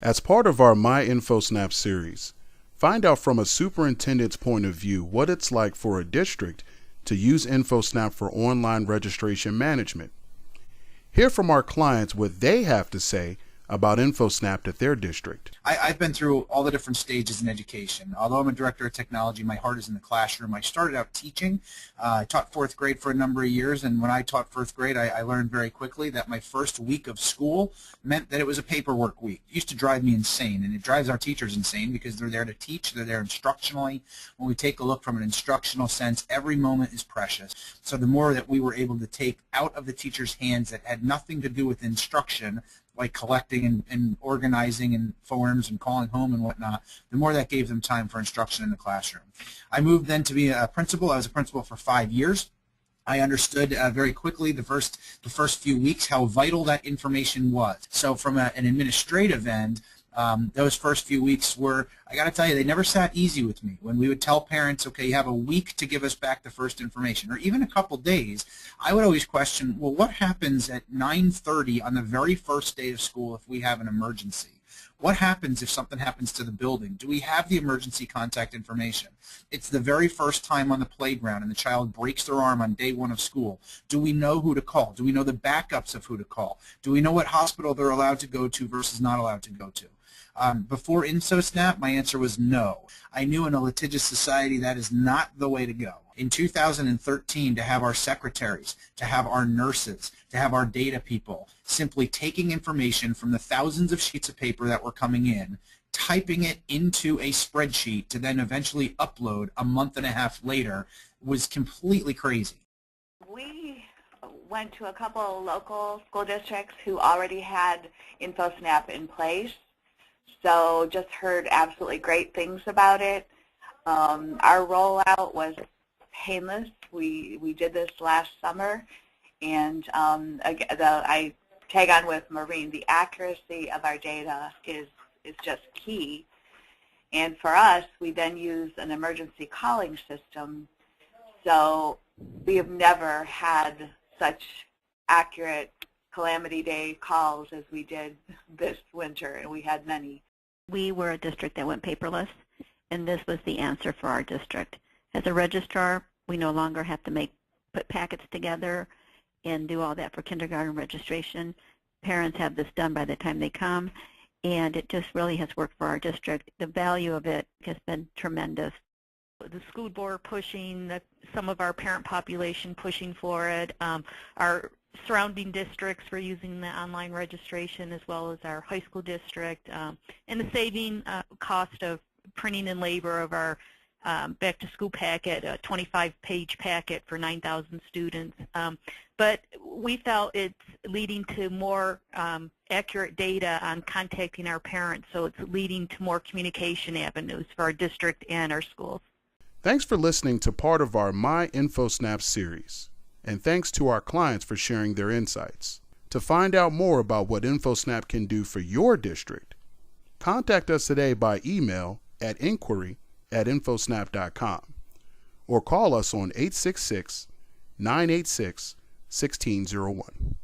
As part of our My InfoSnap series, find out from a superintendent's point of view what it's like for a district to use InfoSnap for online registration management. Hear from our clients what they have to say about InfoSnap at their district. I've been through all the different stages in education. Although I'm a director of technology, my heart is in the classroom. I started out teaching. I taught fourth grade for a number of years, and when I taught fourth grade, I learned very quickly that my first week of school meant that it was a paperwork week. It used to drive me insane, and it drives our teachers insane because they're there to teach, they're there instructionally. When we take a look from an instructional sense, every moment is precious. So the more that we were able to take out of the teacher's hands that had nothing to do with instruction, like collecting and organizing and forms and calling home and whatnot, the more that gave them time for instruction in the classroom. I moved then to be a principal. I was a principal for 5 years. I understood very quickly the first few weeks how vital that information was. So from an administrative end, those first few weeks were, I got to tell you, they never sat easy with me. When we would tell parents, okay, you have a week to give us back the first information, or even a couple days, I would always question, well, what happens at 9:30 on the very first day of school if we have an emergency? What happens if something happens to the building? Do we have the emergency contact information? It's the very first time on the playground and the child breaks their arm on day one of school. Do we know who to call? Do we know the backups of who to call? Do we know what hospital they're allowed to go to versus not allowed to go to? Before InfoSnap, my answer was no. I knew in a litigious society that is not the way to go. In 2013, to have our secretaries, to have our nurses, to have our data people simply taking information from the thousands of sheets of paper that were coming in, typing it into a spreadsheet to then eventually upload a month and a half later was completely crazy. We went to a couple of local school districts who already had InfoSnap in place. So just heard absolutely great things about it. Our rollout was painless. We did this last summer, and I tag on with Maureen. The accuracy of our data is just key. And for us, we then use an emergency calling system. So we have never had such accurate calamity day calls as we did this winter, and we had many. We were a district that went paperless, and this was the answer for our district. As a registrar, we no longer have to put packets together and do all that for kindergarten registration. Parents have this done by the time they come, and it just really has worked for our district. The value of it has been tremendous. The school board pushing, some of our parent population pushing for it, our surrounding districts for using the online registration, as well as our high school district, and the saving cost of printing and labor of our back-to-school packet, a 25-page packet for 9,000 students. But we felt it's leading to more accurate data on contacting our parents, so it's leading to more communication avenues for our district and our schools. Thanks for listening to part of our My InfoSnap series, and thanks to our clients for sharing their insights. To find out more about what InfoSnap can do for your district, contact us today by email at inquiry@infosnap.com or call us on 866-986-1601.